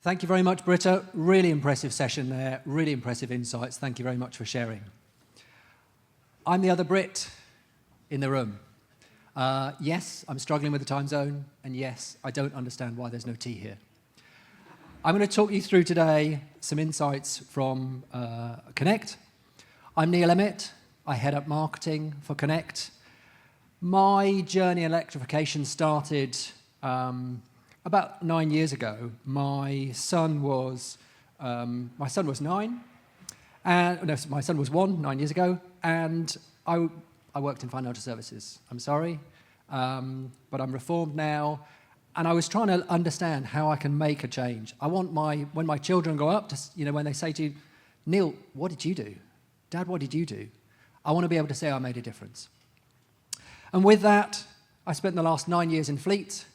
Thank you very much, Britta. Really impressive session there, really impressive insights. Thank you very much for sharing. I'm the other Brit in the room. Yes, I'm struggling with the time zone, and yes, I don't understand why there's no tea here. I'm going to talk you through today some insights from Konect. I'm Neill Emmett. I head up marketing for Konect. My journey in electrification started about 9 years ago. My son was 9, and no, my son was 9 years ago, and I worked in financial services. I'm sorry, but I'm reformed now, and I was trying to understand how I can make a change. I want when my children grow up, when they say to you, Neil, what did you do? Dad, what did you do? I want to be able to say I made a difference. And with that, I spent the last 9 years in fleet.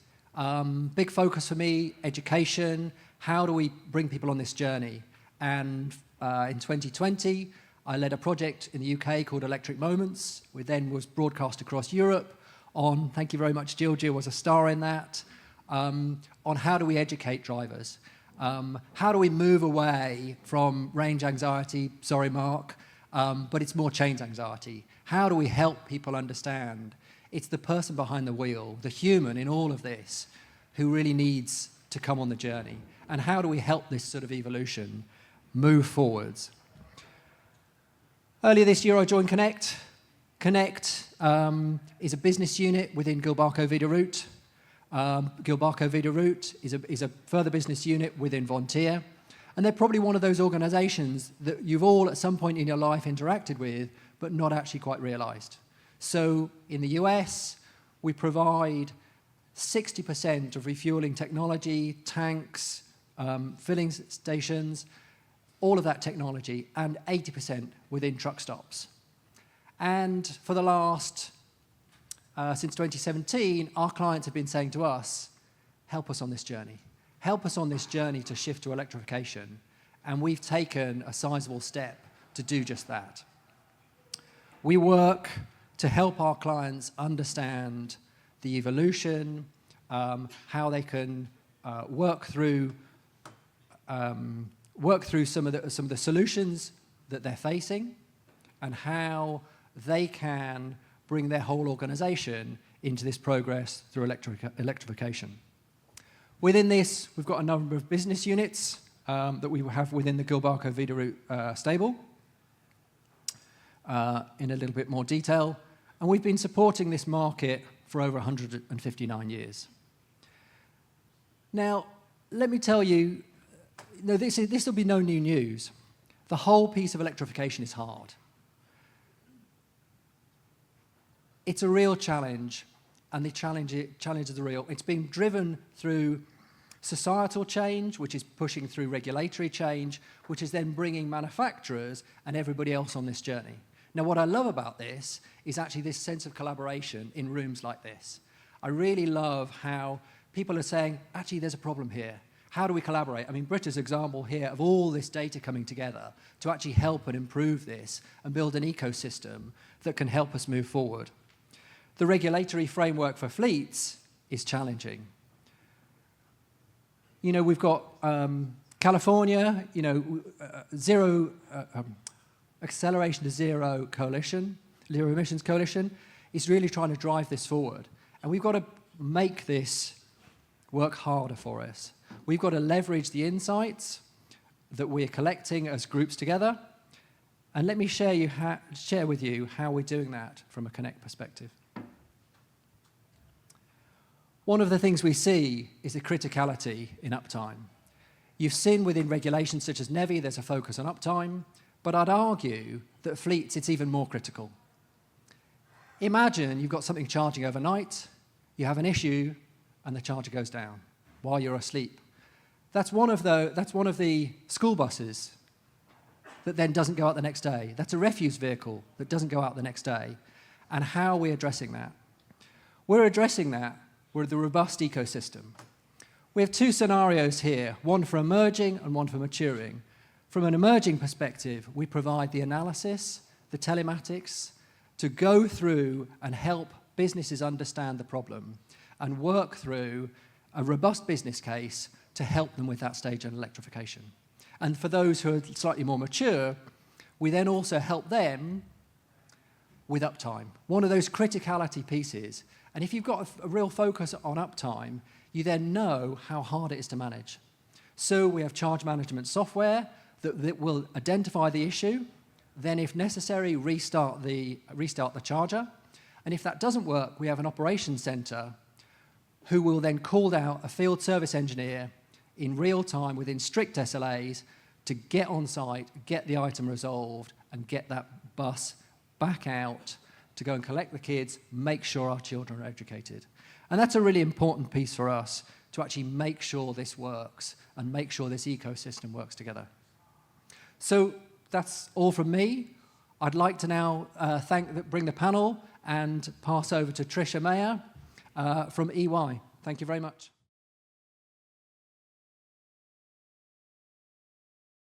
Big focus for me, education. How do we bring people on this journey? And in 2020, I led a project in the UK called Electric Moments, which then was broadcast across Europe on, thank you very much, Jill was a star in that, on how do we educate drivers? How do we move away from range anxiety, sorry Mark, but it's more change anxiety. How do we help people understand it's the person behind the wheel, the human in all of this, who really needs to come on the journey? And how do we help this sort of evolution move forwards? Earlier this year, I joined Konect. Konect is a business unit within Gilbarco Veeder-Root. Gilbarco Veeder-Root is a further business unit within Vontier. And they're probably one of those organizations that you've all at some point in your life interacted with, but not actually quite realized. So in the US, we provide 60% of refueling technology, tanks, filling stations, all of that technology, and 80% within truck stops. And for the last, since 2017, our clients have been saying to us, help us on this journey. Help us on this journey to shift to electrification. And we've taken a sizable step to do just that. We work to help our clients understand the evolution, how they can work through some of the solutions that they're facing, and how they can bring their whole organization into this progress through electrification. Within this, we've got a number of business units that we have within the Gilbarco Veeder-Root stable in a little bit more detail. And we've been supporting this market for over 159 years. Now, let me tell you, this will be no new news. The whole piece of electrification is hard. It's a real challenge, and the challenge is real. It's being driven through societal change, which is pushing through regulatory change, which is then bringing manufacturers and everybody else on this journey. Now, what I love about this is actually this sense of collaboration in rooms like this. I really love how people are saying, actually, there's a problem here. How do we collaborate? I mean, Britta's example here of all this data coming together to actually help and improve this and build an ecosystem that can help us move forward. The regulatory framework for fleets is challenging. We've got California, zero Acceleration to Zero Coalition, Zero Emissions Coalition, is really trying to drive this forward. And we've got to make this work harder for us. We've got to leverage the insights that we're collecting as groups together. And let me share with you how we're doing that from a Konect perspective. One of the things we see is the criticality in uptime. You've seen within regulations such as NEVI, there's a focus on uptime. But I'd argue that fleets, it's even more critical. Imagine you've got something charging overnight, you have an issue, and the charger goes down while you're asleep. That's one of the school buses that then doesn't go out the next day. That's a refuse vehicle that doesn't go out the next day. And how are we addressing that? We're addressing that with the robust ecosystem. We have two scenarios here, one for emerging and one for maturing. From an emerging perspective, we provide the analysis, the telematics, to go through and help businesses understand the problem and work through a robust business case to help them with that stage in electrification. And for those who are slightly more mature, we then also help them with uptime. One of those criticality pieces. And if you've got a real focus on uptime, you then know how hard it is to manage. So we have charge management software that will identify the issue, then if necessary, restart the charger. And if that doesn't work, we have an operations center who will then call out a field service engineer in real time within strict SLAs to get on site, get the item resolved, and get that bus back out to go and collect the kids, make sure our children are educated. And that's a really important piece for us, to actually make sure this works and make sure this ecosystem works together. So that's all from me. I'd like to now bring the panel and pass over to Tricia Mayer from EY. Thank you very much.